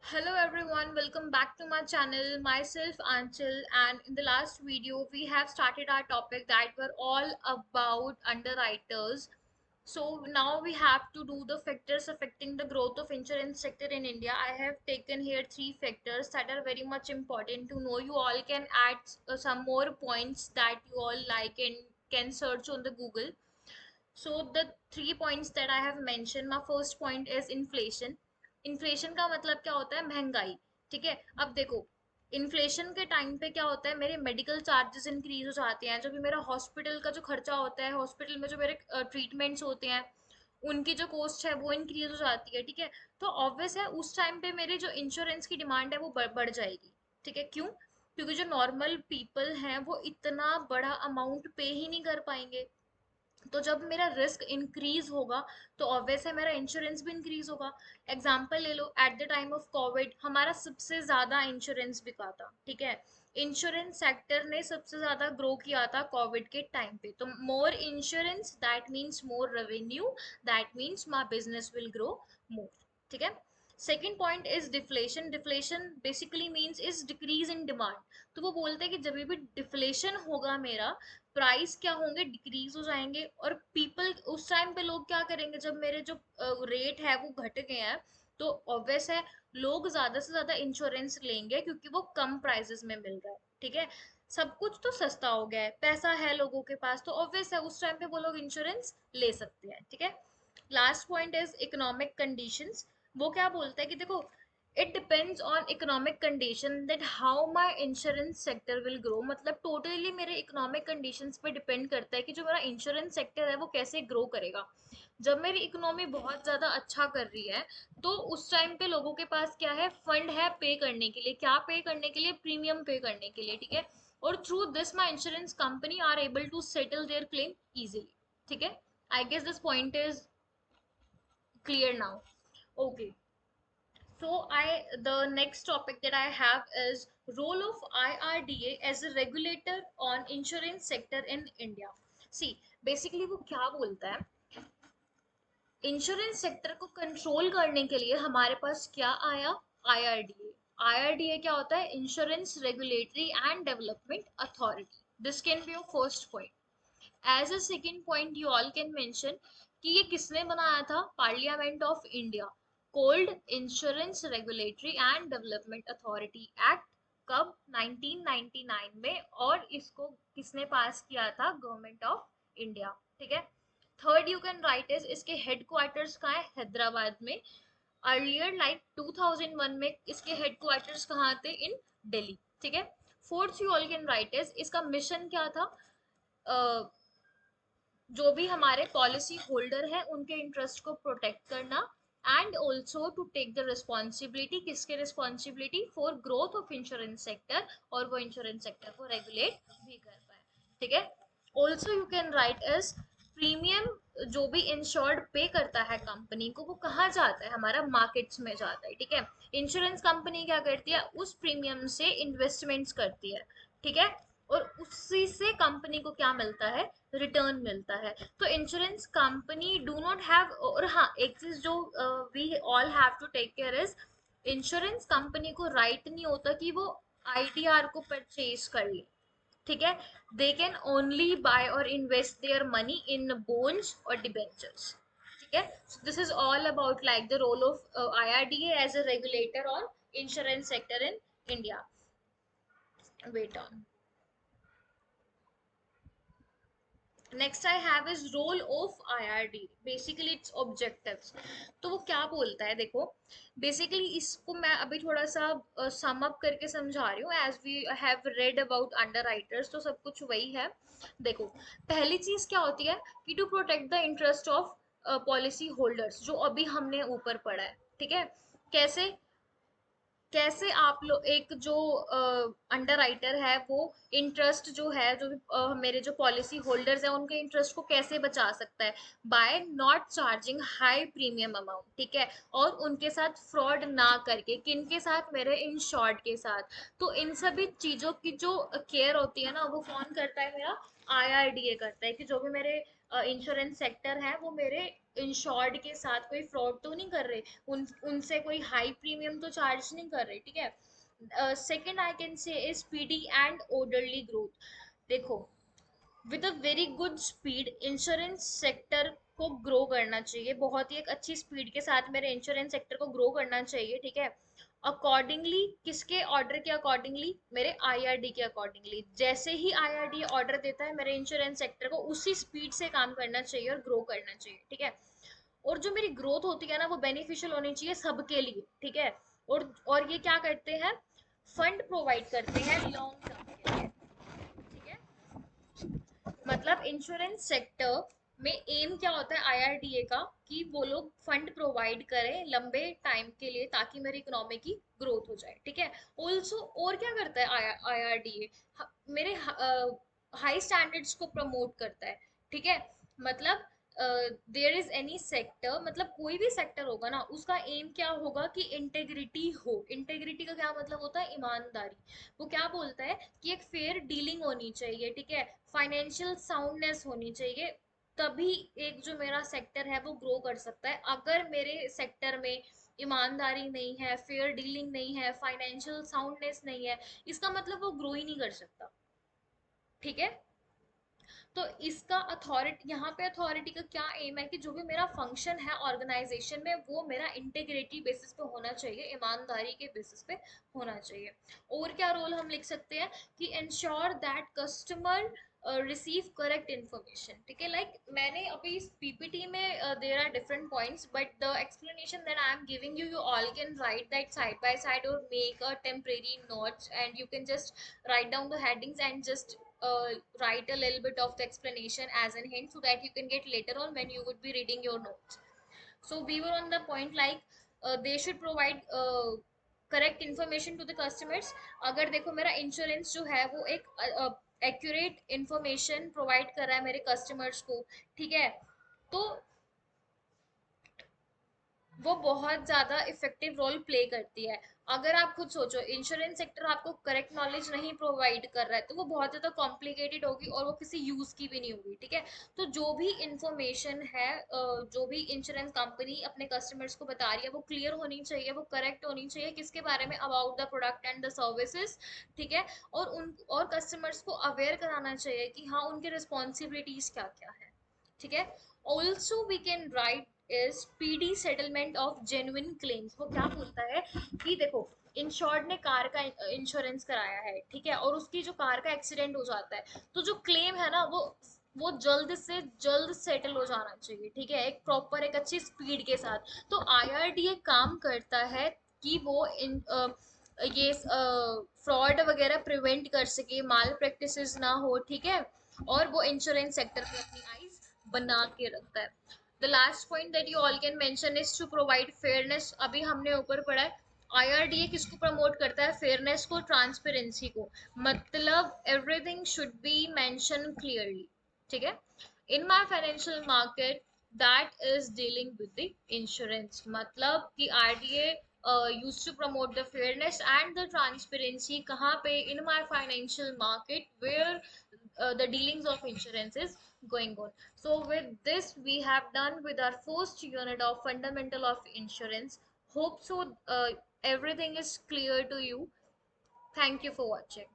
Hello everyone, welcome back to my channel. Myself Anchal, and in the last video we have started our topic that were all about underwriters. So now we have to do the factors affecting the growth of insurance sector in India. I have taken here three factors that are very much important to know. You all can add some more points that you all like and can search on the Google. So the 3 points that I have mentioned, my first point is inflation. Inflation का मतलब क्या होता है? महंगाई. ठीक है, अब देखो, इन्फ्लेशन के टाइम पे क्या होता है, मेरे मेडिकल चार्जेस इंक्रीज हो जाते हैं, जो भी मेरा हॉस्पिटल का जो खर्चा होता है, हॉस्पिटल में जो मेरे ट्रीटमेंट्स होते हैं, उनकी जो कॉस्ट है वो इंक्रीज हो जाती है. ठीक है, तो ऑब्वियस है उस टाइम पे मेरे जो इंश्योरेंस की डिमांड है वो बढ़ जाएगी. ठीक है, क्यों? क्योंकि जो नॉर्मल पीपल हैं वो इतना बड़ा अमाउंट पे ही नहीं कर पाएंगे. तो जब मेरा रिस्क इंक्रीज होगा तो ऑब्वियस है मेरा इंश्योरेंस भी इंक्रीज होगा. एग्जाम्पल ले लो, at the time of Covid हमारा सबसे ज्यादा इंश्योरेंस बिका था. ठीक है, इंश्योरेंस सेक्टर ने सबसे ज्यादा ग्रो किया था कोविड के टाइम पे. तो more insurance that means more revenue, that means my business will grow more. ठीक है. Second point is deflation. Deflation basically means is decrease in demand. तो वो बोलते हैं कि जब भी डिफ्लेशन होगा मेरा, प्राइस क्या होंगे, डिक्रीज हो जाएंगे. और पीपल उस टाइम पे लोग क्या करेंगे, जब मेरे जो रेट है वो घट गए हैं, तो ऑब्वियस है लोग ज्यादा से ज्यादा इंश्योरेंस लेंगे क्योंकि वो कम प्राइसेस में मिल रहा है. ठीक है, सब कुछ तो सस्ता हो गया है, पैसा है लोगों के पास, तो ऑब्वियस है उस टाइम पे वो लोग इंश्योरेंस ले सकते हैं. ठीक है. Last point is economic conditions. वो क्या बोलता है कि देखो, it depends on economic condition that how my insurance sector will grow. मतलब टोटली मेरे इकोनॉमिक कंडीशंस पे डिपेंड करता है कि जो मेरा इंश्योरेंस सेक्टर है वो कैसे ग्रो करेगा. जब मेरी इकोनॉमी बहुत ज्यादा अच्छा कर रही है तो उस टाइम पे लोगों के पास क्या है, फंड है पे करने के लिए. क्या पे करने के लिए? प्रीमियम पे करने के लिए. ठीक है, और through this my insurance company are able to settle their claim easily. ठीक है, I guess this point is clear now. Okay, so the next topic that I have is role of IRDA as a regulator on insurance sector in India. See, basically वो क्या बोलता है, insurance sector को control करने के लिए हमारे पास क्या आया? आईआरडीए. आईआरडीए क्या होता है? Insurance regulatory and development authority. This can be your first point. As a second point you all can mention कि ये किसने बनाया था? Parliament of India. Called insurance regulatory and development authority act. कब? 1999 में. और इसको किसने पास किया था? Government of India. ठीक है. Third you can write is इसके हेडक्वार्टर्स कहाँ है? हैदराबाद में. अर्लियर लाइक 2001 में इसके हेडक्वार्टर्स कहाँ थे? इन दिल्ली. ठीक है. Fourth you all can write is इसका मिशन क्या था? जो भी हमारे पॉलिसी होल्डर है उनके इंटरेस्ट को प्रोटेक्ट करना, and also to take the responsibility. किसके responsibility? For growth of insurance sector, और वो इंश्योरेंस सेक्टर को रेगुलेट भी कर पाए. ठीक है. Also you can write as premium. जो भी इंश्योर्ड पे करता है कंपनी को, वो कहाँ जाता है? हमारा मार्केट्स में जाता है. ठीक है. इंश्योरेंस कंपनी क्या करती है? उस प्रीमियम से इन्वेस्टमेंट्स करती है. ठीक है, और उसी से कंपनी को क्या मिलता है? रिटर्न मिलता है. तो insurance company do not have. और हाँ, एक चीज जो we all have to take care is, insurance company को राइट नहीं होता कि वो आईडीआर को परचेज कर ले. ठीक है, दे कैन ओनली बाय और invest their money in bonds और डिबेंचर्स. ठीक है. This is all about like the role of IRDA as a regulator on insurance sector in India. Wait on. Next I have is role of IRD. Basically its objectives. तो वो क्या बोलता है, देखो, basically इसको मैं अभी थोड़ा सा सम अप करके समझा रही हूँ. As we have read about underwriters, तो सब कुछ वही है. देखो, पहली चीज क्या होती है कि to protect the interest of policy holders, जो अभी हमने ऊपर पढ़ा है. ठीक है. कैसे? कैसे आप लोग, एक जो अंडर राइटर है वो इंटरेस्ट जो है, जो भी मेरे जो पॉलिसी होल्डर्स हैं उनके इंटरेस्ट को कैसे बचा सकता है? By not charging high premium amount. ठीक है, और उनके साथ फ्रॉड ना करके. किन के साथ? मेरे इंश्योर्ड के साथ. तो इन सभी चीजों की जो केयर होती है ना, वो कौन करता है? मेरा आईआरडीए करता है. कि जो भी मेरे इंश्योरेंस सेक्टर है वो मेरे इंश्योर्ड के साथ कोई फ्रॉड तो नहीं कर रहे, उनसे कोई हाई प्रीमियम तो चार्ज नहीं कर रहे, ठीक है। Second I can say is speedy and orderly growth. देखो, with a very good speed insurance sector को ग्रो करना चाहिए, बहुत ही एक अच्छी स्पीड के साथ मेरे इंश्योरेंस सेक्टर को ग्रो करना चाहिए, ठीक है। अकॉर्डिंगली, किसके ऑर्डर के अकॉर्डिंगली? मेरे आईआरडी के अकॉर्डिंगली। जैसे ही आईआरडी ऑर्डर देता है मेरे इंश्योरेंस सेक्टर को उसी स्पीड से काम करना चाहिए और ग्रो करना चाहिए, ठीक है। और जो मेरी ग्रोथ होती है ना वो बेनिफिशियल होनी चाहिए सबके लिए, ठीक है। और ये क्या करते हैं? फंड प्रोवाइड करते हैं लॉन्ग टर्म के लिए, ठीक है। मतलब इंश्योरेंस सेक्टर में एम क्या होता है आईआरडीए का, कि वो लोग फंड प्रोवाइड करें लंबे टाइम के लिए ताकि मेरी इकोनॉमी की ग्रोथ हो जाए, ठीक है। ऑल्सो और क्या करता है आईआरडीए? मेरे हाई स्टैंडर्ड्स को प्रमोट करता है, ठीक है। मतलब देयर इज एनी सेक्टर, मतलब कोई भी सेक्टर होगा ना उसका एम क्या होगा कि इंटेग्रिटी हो। इंटेग्रिटी का क्या मतलब होता है? ईमानदारी। वो क्या बोलता है कि एक फेयर डीलिंग होनी चाहिए, ठीक है। फाइनेंशियल साउंडनेस होनी चाहिए, तभी एक जो मेरा सेक्टर है वो ग्रो कर सकता है। अगर मेरे सेक्टर में ईमानदारी नहीं है, फेयर डीलिंग नहीं है, फाइनेंशियल साउंडनेस नहीं है, इसका मतलब वो ग्रो ही नहीं कर सकता, ठीक है। तो इसका अथॉरिटी, यहाँ पे अथॉरिटी का क्या एम है कि जो भी मेरा फंक्शन है ऑर्गेनाइजेशन में वो मेरा इंटेग्रिटी बेसिस पे होना चाहिए, ईमानदारी के बेसिस पे होना चाहिए। और क्या रोल हम लिख सकते हैं कि insure that customer receive correct information, ठीक है। लाइक मैंने अभी इस पीपीटी में there are different points but the explanation that I am giving you, you all can write that side by side और make a temporary notes and you can just write down the headings and just write a little bit of the explanation as an hint so that you can get later on when you would be reading your notes. So we were on the point like they should provide correct information to the customers. अगर देखो मेरा insurance जो है वो एक accurate information provide कर रहा है मेरे कस्टमर्स को, ठीक है, तो वो बहुत ज्यादा इफेक्टिव रोल प्ले करती है। अगर आप खुद सोचो इंश्योरेंस सेक्टर आपको करेक्ट नॉलेज नहीं प्रोवाइड कर रहा है तो वो बहुत ज्यादा कॉम्प्लिकेटेड होगी और वो किसी यूज की भी नहीं होगी, ठीक है। तो जो भी इंफॉर्मेशन है जो भी इंश्योरेंस कंपनी अपने कस्टमर्स को बता रही है वो क्लियर होनी चाहिए, वो करेक्ट होनी चाहिए, किसके बारे में? About the product and the services, ठीक है। और कस्टमर्स को अवेयर कराना चाहिए कि हाँ उनकी रिस्पॉन्सिबिलिटीज क्या क्या है, ठीक है। Also we can write is speedy settlement of genuine claims. वो क्या बोलता है कि देखो इंश्योर्ड ने कार का इंश्योरेंस कराया है, ठीक है, और उसकी जो कार का एक्सीडेंट हो जाता है तो जो क्लेम है ना वो जल्द से जल्द सेटल हो जाना चाहिए, ठीक है, एक प्रॉपर एक अच्छी स्पीड के साथ। तो आईआरडीए काम करता है कि वो ये फ्रॉड वगैरह प्रिवेंट कर सके, माल प्रैक्टिसेस ना हो, ठीक है। और वो इंश्योरेंस सेक्टर पे अपनी आईज बना के रखता है। The last point that you all can mention is to provide fairness. अभी हमने ऊपर पढ़ा है आईआरडीए किसको प्रमोट करता है? फेयरनेस को, ट्रांसपेरेंसी को। मतलब everything should be mention clearly, ठीक है। In my financial market that is dealing with the insurance, मतलब कि RDA used to promote the fairness and the transparency कहाँ पे? in my financial market where the dealings of insurance is going on. So with this we have done with our first unit of fundamental of insurance. Hope so everything is clear to you. Thank you for watching.